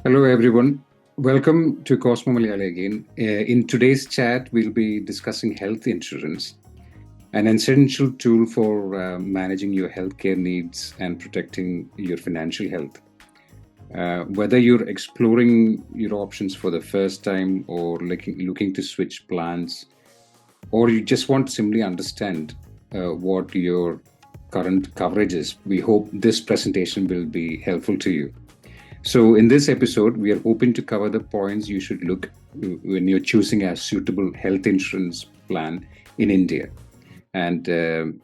Hello, everyone. Welcome to Cosmo Malayali again. In today's chat, we'll be discussing health insurance, an essential tool for managing your healthcare needs and protecting your financial health. Whether you're exploring your options for the first time or looking to switch plans, or you just want to simply understand what your current coverage is, we hope this presentation will be helpful to you. So in this episode, we are hoping to cover the points you should look when you're choosing a suitable health insurance plan in India. And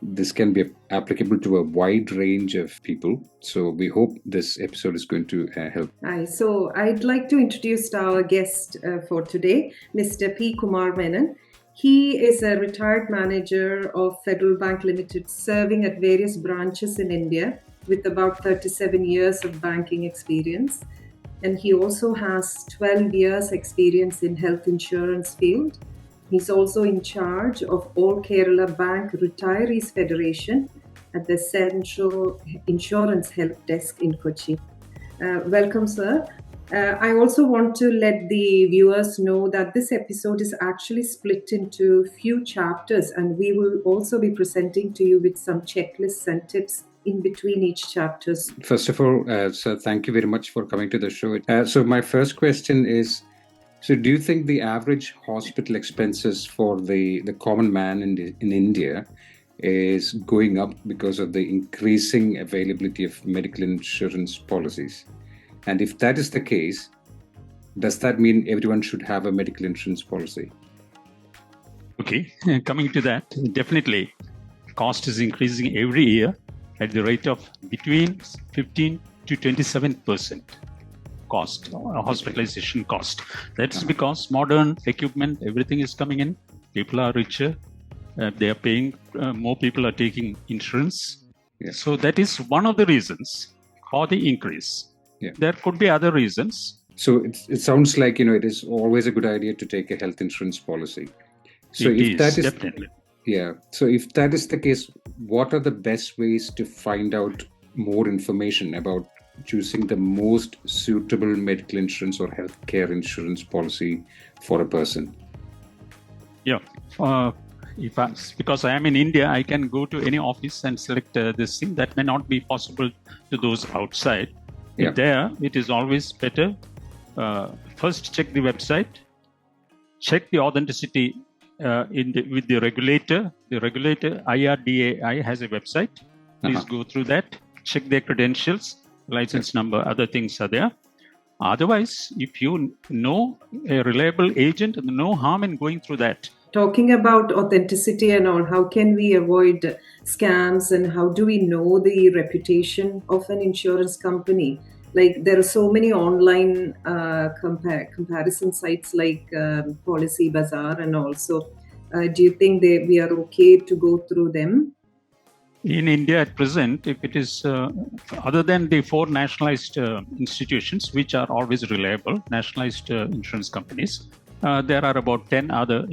this can be applicable to a wide range of people. So we hope this episode is going to help. Hi, so I'd like to introduce our guest for today, Mr. P. Kumar Menon. He is a retired manager of Federal Bank Limited, serving at various branches in India with about 37 years of banking experience. And he also has 12 years experience in health insurance field. He's also in charge of All Kerala Bank Retirees Federation at the Central Insurance Help Desk in Kochi. Welcome, sir. I also want to let the viewers know that this episode is actually split into few chapters, and we will also be presenting to you with some checklists and tips in between each chapters. First of all, sir, thank you very much for coming to the show. So my first question is, so do you think the average hospital expenses for the common man in India is going up because of the increasing availability of medical insurance policies? And if that is the case, does that mean everyone should have a medical insurance policy? Okay, coming to that, definitely cost is increasing every year at the rate of between 15 to 27% cost, hospitalization cost. That's because modern equipment, everything is coming in, people are richer, they are paying, more people are taking insurance. Yes. So that is one of the reasons for the increase. Yeah. There could be other reasons. So it sounds like, it is always a good idea to take a health insurance policy. So Definitely. Yeah. So if that is the case, what are the best ways to find out more information about choosing the most suitable medical insurance or healthcare insurance policy for a person? Yeah. Because I am in India, I can go to any office and select this thing. That may not be possible to those outside. Yeah. There, it is always better. First, check the website. Check the authenticity with the regulator. The regulator, IRDAI, has a website. Please go through that. Check their credentials, license number, other things are there. Otherwise, if you know a reliable agent, no harm in going through that. Talking about authenticity and all, how can we avoid scams and how do we know the reputation of an insurance company? Like there are so many online comparison sites like Policy Bazaar and also. Do you think we are okay to go through them? In India at present, if it is other than the 4 nationalized institutions, which are always reliable, nationalized insurance companies, there are about 10 other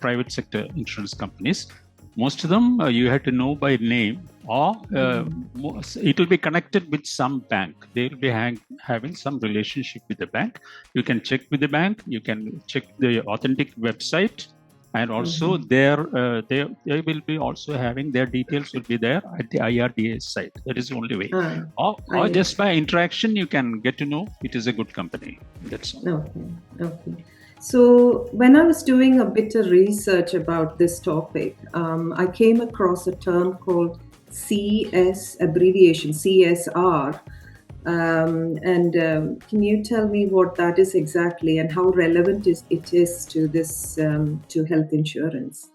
private sector insurance companies. Most of them you have to know by name, or it will be connected with some bank. They will be having some relationship with the bank. You can check with the bank. You can check the authentic website, and also they will be also having their details will be there at the IRDA site. That is the only way. Or just by interaction, you can get to know it is a good company. That's all. Okay. So when I was doing a bit of research about this topic, I came across a term called abbreviation CSR. Can you tell me what that is exactly and how relevant it is to this to health insurance?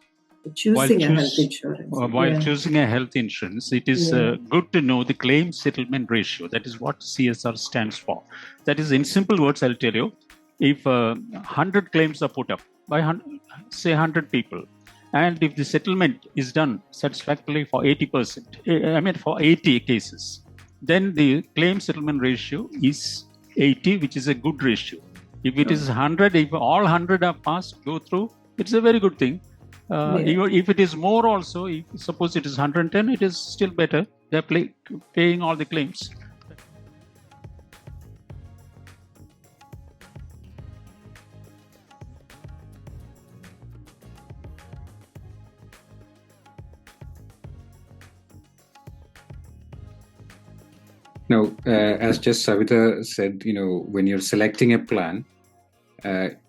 Choosing a health insurance. While choosing a health insurance, it is good to know the claim settlement ratio. That is what CSR stands for. That is, in simple words, I'll tell you. If 100 claims are put up by, say, 100 people, and if the settlement is done satisfactorily for 80%, for 80 cases, then the claim settlement ratio is 80, which is a good ratio. If it is 100, if all 100 are passed, go through, it's a very good thing. Even if it is more also, if suppose it is 110, it is still better. They're paying all the claims. Now, as just Savita said, when you're selecting a plan,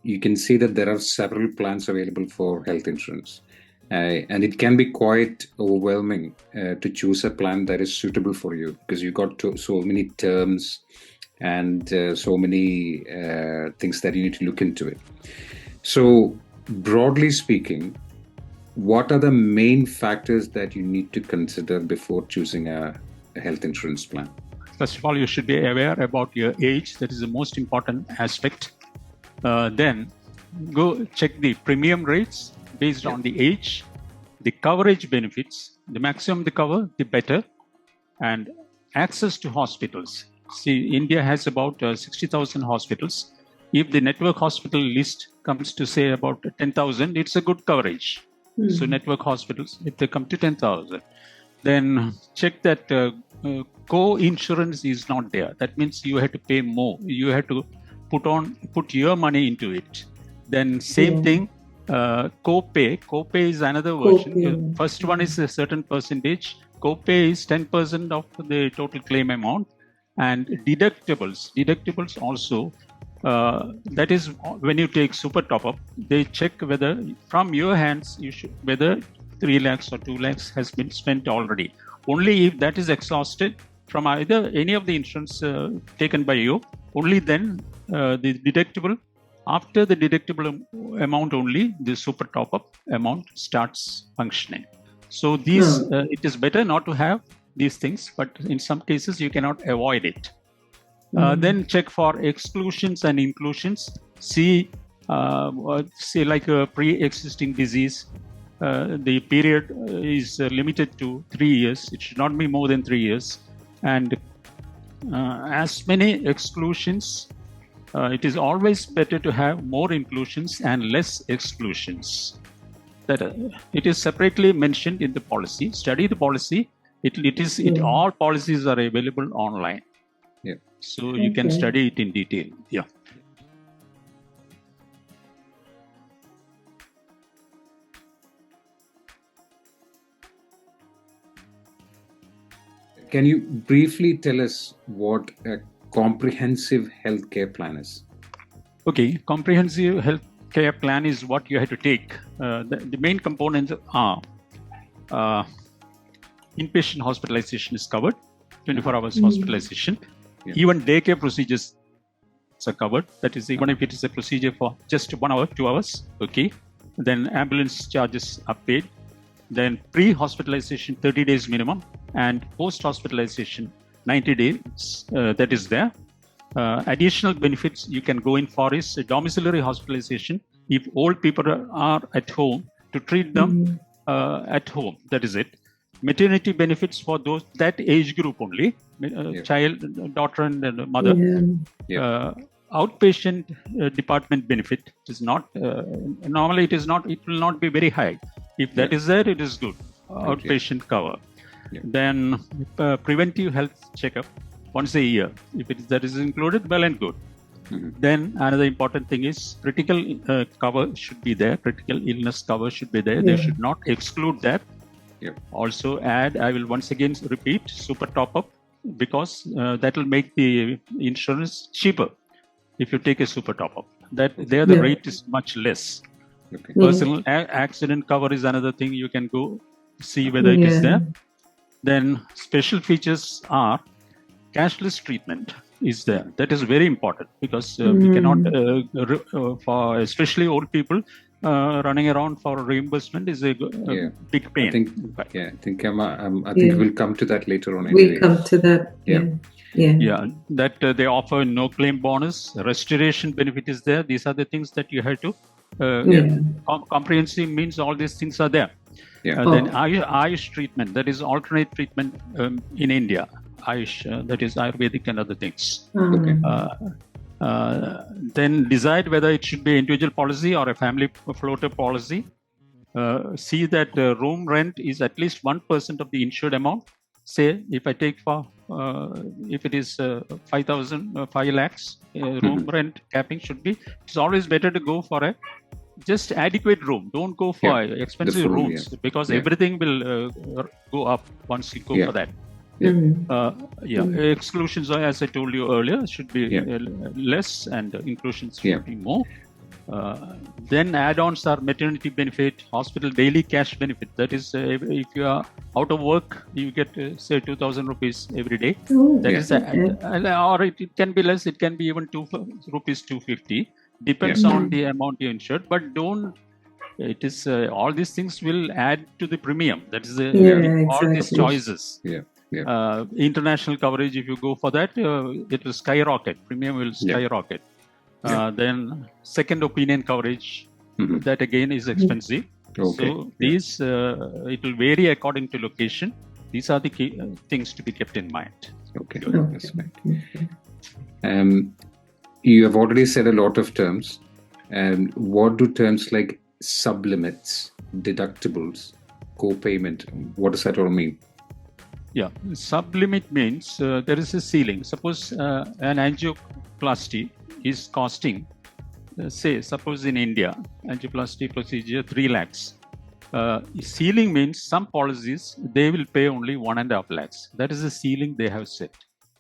you can see that there are several plans available for health insurance. And it can be quite overwhelming to choose a plan that is suitable for you, because you've got so many terms and so many things that you need to look into it. So, broadly speaking, what are the main factors that you need to consider before choosing a health insurance plan? First of all, you should be aware about your age. That is the most important aspect. Then go check the premium rates based on the age, the coverage benefits. The maximum the cover, the better, and access to hospitals. See, India has about 60,000 hospitals. If the network hospital list comes to say about 10,000, it's a good coverage. So network hospitals, if they come to 10,000, then check that co-insurance is not there. That means you have to pay more. You have to put your money into it. Then same thing, co-pay. Co-pay is another version. First one is a certain percentage. Co-pay is 10% of the total claim amount. And deductibles also. That is when you take super top-up, they check whether from your hands whether 3 lakhs or 2 lakhs has been spent already. Only if that is exhausted from either any of the insurance taken by you, only then the deductible, after the deductible amount only, the super top-up amount starts functioning. So these, it is better not to have these things, but in some cases you cannot avoid it. Then check for exclusions and inclusions. See like a pre-existing disease, the period is limited to 3 years. It should not be more than 3 years. And as many exclusions, it is always better to have more inclusions and less exclusions. That it is separately mentioned in the policy. Study the policy. All policies are available online. Yeah. So you can study it in detail. Yeah. Can you briefly tell us what a comprehensive healthcare plan is? Okay, comprehensive healthcare plan is what you have to take. The main components are inpatient hospitalization is covered, 24 hours hospitalization. Yeah. Even daycare procedures are covered. That is, even if it is a procedure for just 1 hour, 2 hours, okay. Then ambulance charges are paid. Then pre-hospitalization, 30 days minimum, and post-hospitalization, 90 days, that is there. Additional benefits you can go in for is domiciliary hospitalization. If old people are at home, to treat them at home, that is it. Maternity benefits for that age group only, child, daughter and mother. Outpatient department benefit is not, normally it will not be very high. If that is there, it is good. Outpatient cover. Then preventive health checkup once a year. If that is included, well and good. Then another important thing is critical cover should be there. Critical illness cover should be there. They should not exclude that. Also add, I will once again repeat, super top-up, because that will make the insurance cheaper if you take a super top-up. That there the rate is much less. Personal accident cover is another thing. You can go see whether it is there. Then special features are cashless treatment is there. That is very important because we cannot, for especially old people, running around for reimbursement is a big pain. I think we'll come to that later on. Anyway. We'll come to that. That they offer no claim bonus, restoration benefit is there. These are the things that you have to comprehensive means all these things are there. Then Ayush treatment, that is alternate treatment in India. Ayush, that is Ayurvedic and other things. Then decide whether it should be individual policy or a family floater policy. See that room rent is at least 1% of the insured amount. Say if I take for if it is 5 lakhs, room rent capping should be. It's always better to go for a just adequate room. Don't go for expensive rooms because everything will go up once you go for that. Exclusions, as I told you earlier, should be less, and inclusions should be more. Then add-ons are maternity benefit, hospital daily cash benefit. That is, if you are out of work, you get say 2,000 rupees every day. That is, or it can be less. It can be even rupees 250. Depends on the amount you insured. But don't. It is all these things will add to the premium. That is all these choices. International coverage, if you go for that, it will skyrocket. Premium will skyrocket. Then second opinion coverage, that again is expensive. So these it will vary according to location. These are the key things to be kept in mind. That's right. You have already said a lot of terms. What do terms like sublimits, deductibles, co-payment, what does that all mean? Sublimit means there is a ceiling. Suppose an angioplasty is costing, suppose in India, angioplasty procedure 3 lakhs. Ceiling means some policies, they will pay only 1.5 lakhs. That is the ceiling they have set.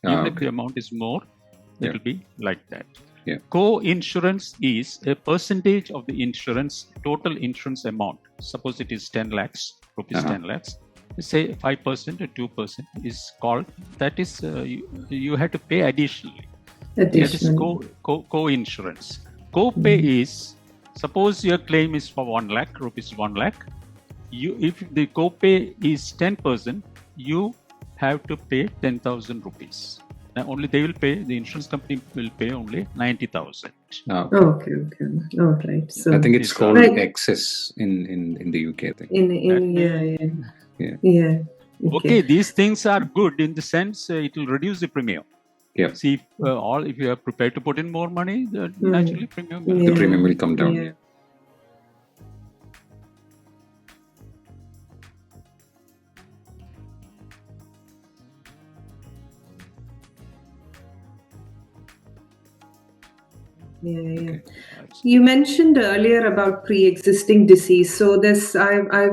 Even if the amount is more, it will be like that. Co-insurance is a percentage of the insurance, total insurance amount. Suppose it is 10 lakhs, rupees 10 lakhs. Say 5% or 2% is called, that is, you have to pay additionally. That is co-insurance. Co-pay is, suppose your claim is for 1 lakh, rupees 1 lakh. If the co-pay is 10%, you have to pay 10,000 rupees. Only they will pay, the insurance company will pay only 90,000. Okay. All right. So I think it's called excess in the UK. I think. Okay, these things are good in the sense it will reduce the premium. See, if you are prepared to put in more money, naturally the premium will come down. You mentioned earlier about pre-existing disease. So this, I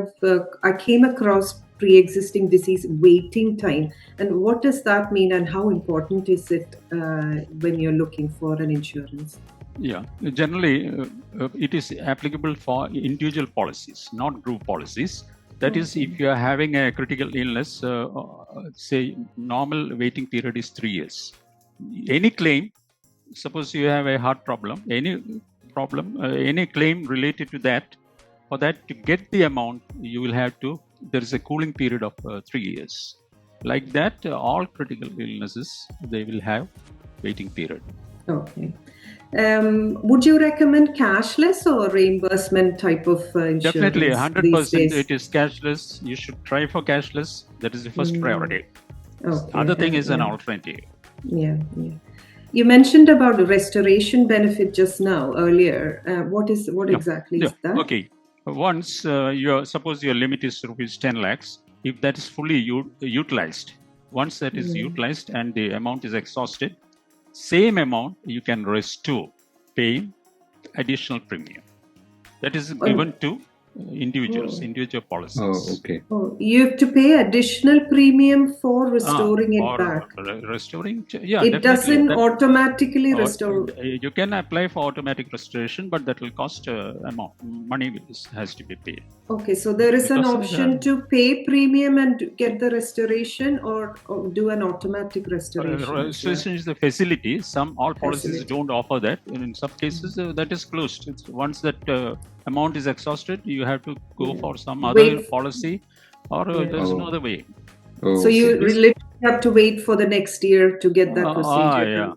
came across pre-existing disease waiting time, and what does that mean, and how important is it when you're looking for an insurance? Generally, it is applicable for individual policies, not group policies. That is, if you are having a critical illness, say normal waiting period is 3 years. Any claim. Suppose you have a heart problem, any claim related to that, for that to get the amount, you will have to, there is a cooling period of 3 years. Like that, all critical illnesses, they will have waiting period. Okay. Would you recommend cashless or reimbursement type of insurance? Definitely, 100% it is cashless. You should try for cashless. That is the first priority. Other thing is an alternative. You mentioned about the restoration benefit just now earlier. What exactly is that? Okay. Once suppose your limit is rupees 10 lakhs, if that is fully utilized, once that is utilized and the amount is exhausted, same amount you can restore paying additional premium. That is given to individual policies. You have to pay additional premium for restoring it back. Restoring, it doesn't automatically restore. You can apply for automatic restoration, but that will cost amount. Money has to be paid. Okay, so there is an option to pay premium and get the restoration, or do an automatic restoration. Restoration is the facility. All policies don't offer that. In some cases, that is closed. Once that amount is exhausted, you have to go for some other policy, or there's no other way. So you literally have to wait for the next year to get that procedure.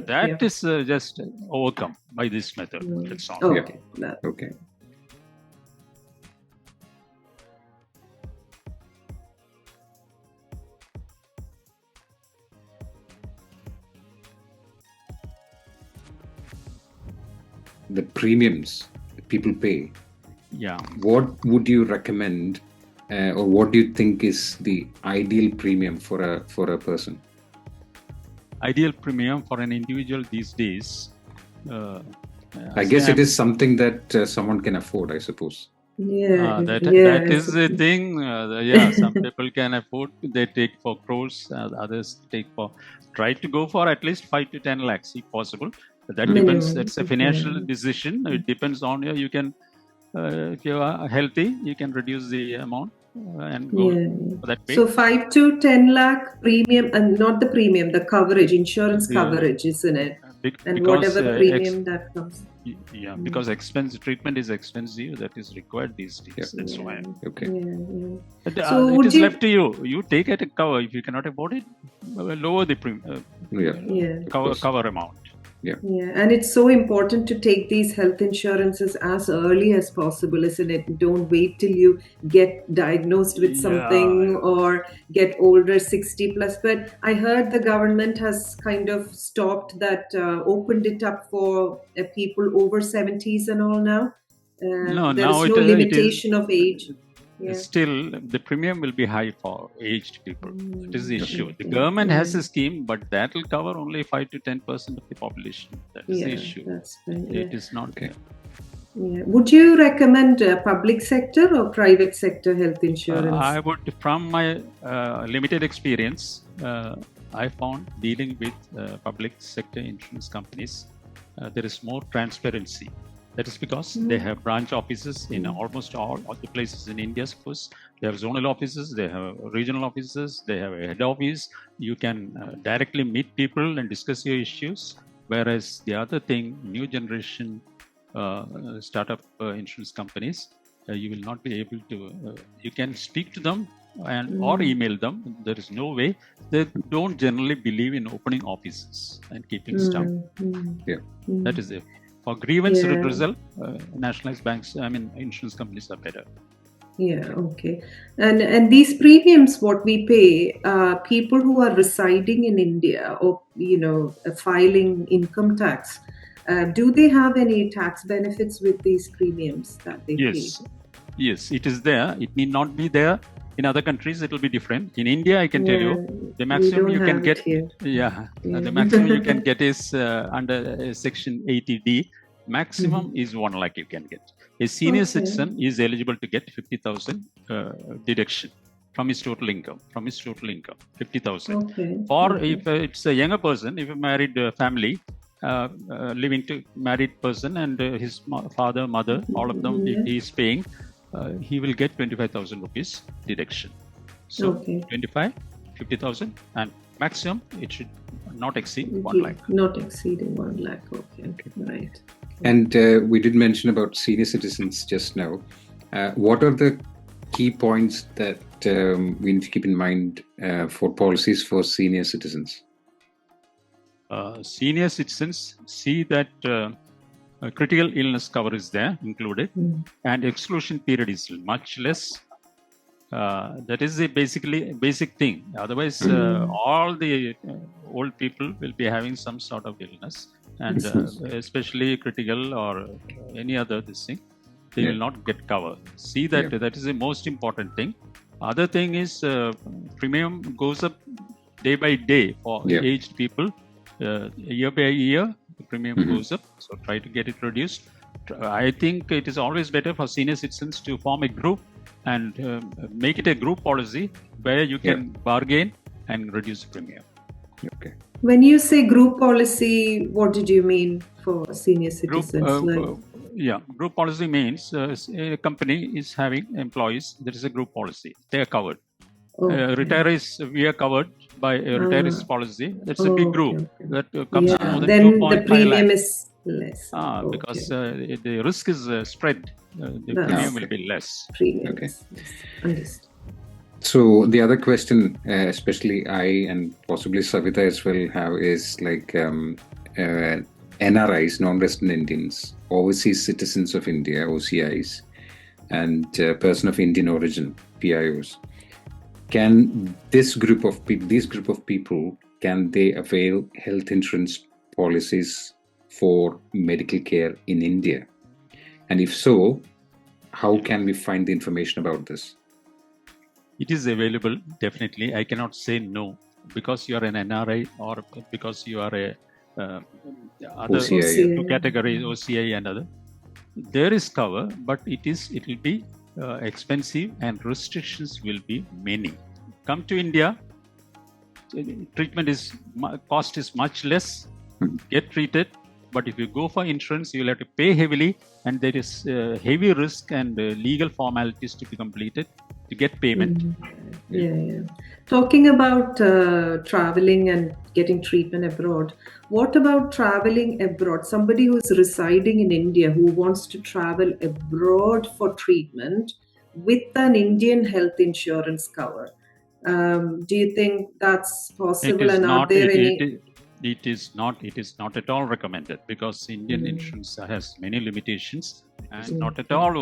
That is just overcome by this method. That's all. Okay. The premiums people pay. What would you recommend, or what do you think is the ideal premium for a person? Ideal premium for an individual these days. I guess it is something that someone can afford, I suppose. Yeah, That yes. is the thing. Yeah, some people can afford. They take for crores. Others take for. Try to go for at least 5 to 10 lakhs if possible. But that depends. Minimum. That's a financial Yeah. decision. It depends on you. You can, if you are healthy, you can reduce the amount and go Yeah. for that way. So 5 to 10 lakh premium, and not the premium, the coverage, insurance The, coverage, isn't it? And because whatever premium that comes. yeah, because treatment is expensive. That is required these days. Yeah. That's why. Okay. Yeah. But, So it would is you? left to you. You take it a cover. If you cannot afford it, lower the Yeah. cover amount. Yeah, and it's so important to take these health insurances as early as possible, isn't it? Don't wait till you get diagnosed with something or get older, 60 plus. But I heard the government has kind of stopped that, opened it up for people over 70s and all now. No, There now is no it is limitation of age. Yeah. still the premium will be high for aged people. That is the issue. The Okay. government has a scheme, but that will cover only 5 to 10% of the population. That is the issue. That's fine. It is not. Okay. Yeah. Would you recommend public sector or private sector health insurance? I would, from my limited experience, I found dealing with public sector insurance companies, there is more transparency. That is because they have branch offices in almost all of the places in India. Suppose they have zonal offices, they have regional offices, they have a head office. You can directly meet people and discuss your issues. Whereas the other thing, new generation startup insurance companies, you will not be able to. You can speak to them and or email them. There is no way. They don't generally believe in opening offices and keeping staff. Yeah. That is it. For grievance redressal, nationalized banks, insurance companies are better. Yeah, okay. And these premiums, what we pay, people who are residing in India or, filing income tax, do they have any tax benefits with these premiums that they pay? Yes, it is there. It need not be there. In other countries, it will be different. In India, I can tell you, the maximum you can get. The maximum you can get is under Section 80D. Maximum is 1 lakh you can get. A senior citizen is eligible to get 50,000 deduction from his total income. 50,000. Or if it's a younger person, if a married family, living to married person and his father, mother, all of them, if he is paying, he will get 25,000 rupees deduction. So 25, 50,000, and maximum it should not exceed 1 lakh. Not exceeding 1 lakh. Okay. Right. And we did mention about senior citizens just now. What are the key points that we need to keep in mind for policies for senior citizens? Senior citizens see that critical illness cover is there included, and exclusion period is much less. That is a basic thing. Otherwise, all the old people will be having some sort of illness, and especially critical or any other this thing, they will not get cover. See that that is the most important thing. Other thing is premium goes up day by day for aged people. Year by year, the premium goes up. So try to get it reduced. I think it is always better for senior citizens to form a group and make it a group policy where you can bargain and reduce the premium. Okay. When you say group policy, what did you mean for senior citizens? Group policy means a company is having employees. There is a group policy. They are covered. Retirees, we are covered by a retirees policy. That's a big group that comes to more than 2.5 lakh. Then the premium lakh. is less. Because the risk is spread. The premium will be less. Okay. Understood. So the other question, especially I and possibly Savita as well have, is like NRIs, non-resident Indians, overseas citizens of India, OCIs, and person of Indian origin, PIOs. Can this group of people, can they avail health insurance policies for medical care in India? And if so, how can we find the information about this? It is available, definitely. I cannot say no because you are an NRI or because you are a other OCI. two categories, OCI and other. there is cover, but it will be expensive and restrictions will be many. Come to India, treatment cost is much less. Get treated, but if you go for insurance, you will have to pay heavily, and there is heavy risk and legal formalities to be completed to get payment. Yeah. Talking about traveling and getting treatment abroad, what about traveling abroad? Somebody who's residing in India who wants to travel abroad for treatment with an Indian health insurance cover. Do you think that's possible? And are there any? It is not at all recommended, because Indian insurance has many limitations and not at all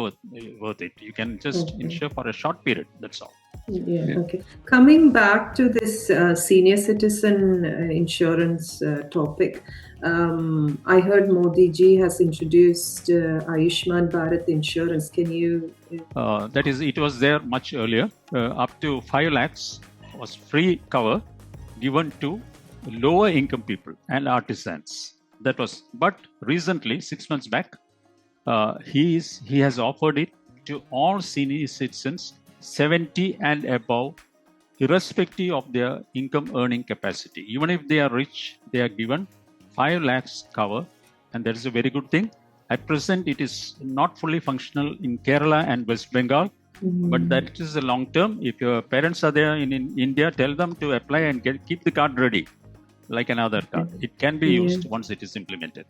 worth it. You can just insure for a short period. That's all. Okay. Coming back to this senior citizen insurance topic, I heard Modi ji has introduced Ayushman Bharat insurance. Can you? That is, it was there much earlier. Up to 5 lakhs was free cover given to lower income people and artisans. That was, but recently, 6 months back, he has offered it to all senior citizens 70 and above, irrespective of their income earning capacity. Even if they are rich, they are given 5 lakhs cover, and that is a very good thing. At present, it is not fully functional in Kerala and West Bengal, but that is the long term. If your parents are there in India, tell them to apply and keep the card ready, like another card. It can be used once it is implemented.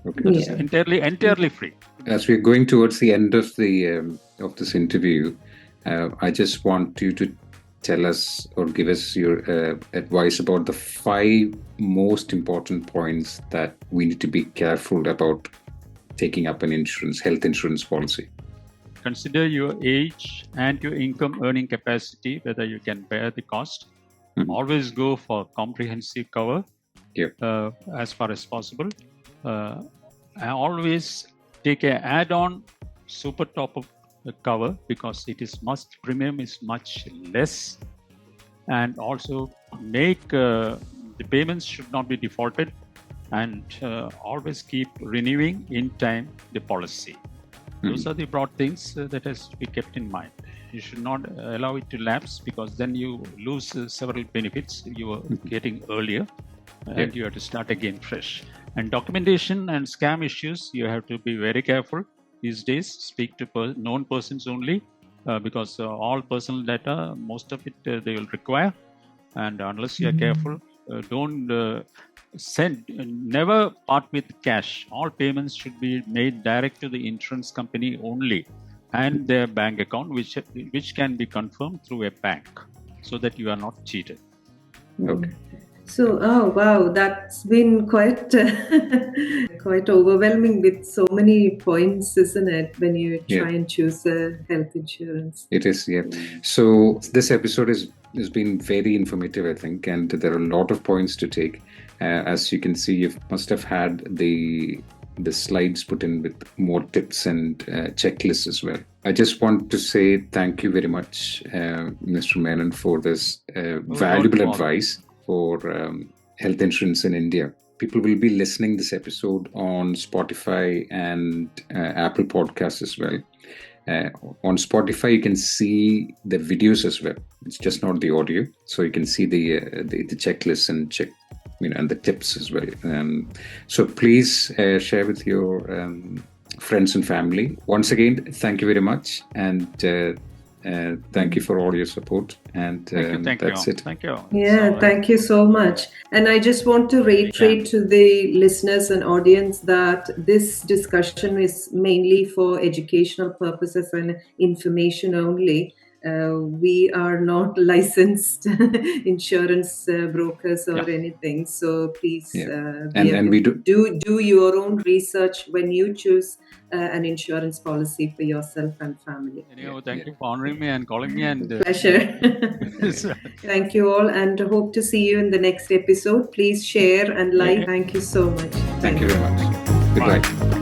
Okay. That is entirely free. As we're going towards the end of this interview, I just want you to tell us or give us your advice about the 5 most important points that we need to be careful about taking up an health insurance policy. Consider your age and your income earning capacity, whether you can bear the cost. Always go for comprehensive cover as far as possible. I always take an add-on super top-up cover, because premium is much less, and also make the payments should not be defaulted, and always keep renewing in time the policy. Those are the broad things that has to be kept in mind. You should not allow it to lapse, because then you lose several benefits you were getting earlier, and you have to start again fresh. And documentation and scam issues, you have to be very careful these days. Speak to known persons only, because all personal data, most of it they will require, and unless you are careful, don't never part with cash. All payments should be made direct to the insurance company only, and their bank account, which can be confirmed through a bank, so that you are not cheated. Okay. So, oh wow, that's been quite overwhelming with so many points, isn't it, when you try and choose a health insurance? It is, yeah. So this episode has been very informative, I think, and there are a lot of points to take. As you can see, you must have had the slides put in with more tips and checklists as well. I just want to say thank you very much, Mr. Menon, for this valuable advice for health insurance in India. People will be listening this episode on Spotify and Apple Podcasts as well. On Spotify, you can see the videos as well. It's just not the audio, so you can see the checklists and and the tips as well. So please share with your friends and family. Once again, thank you very much, and thank you for all your support. And that's it. Thank you. Yeah, thank you so much. And I just want to reiterate to the listeners and audience that this discussion is mainly for educational purposes and information only. We are not licensed insurance brokers or anything. So please we do your own research when you choose an insurance policy for yourself and family. Anyhow, thank you for honoring me and calling me. And pleasure. Thank you all, and hope to see you in the next episode. Please share and like. Thank you so much. Thank you very much. Goodbye.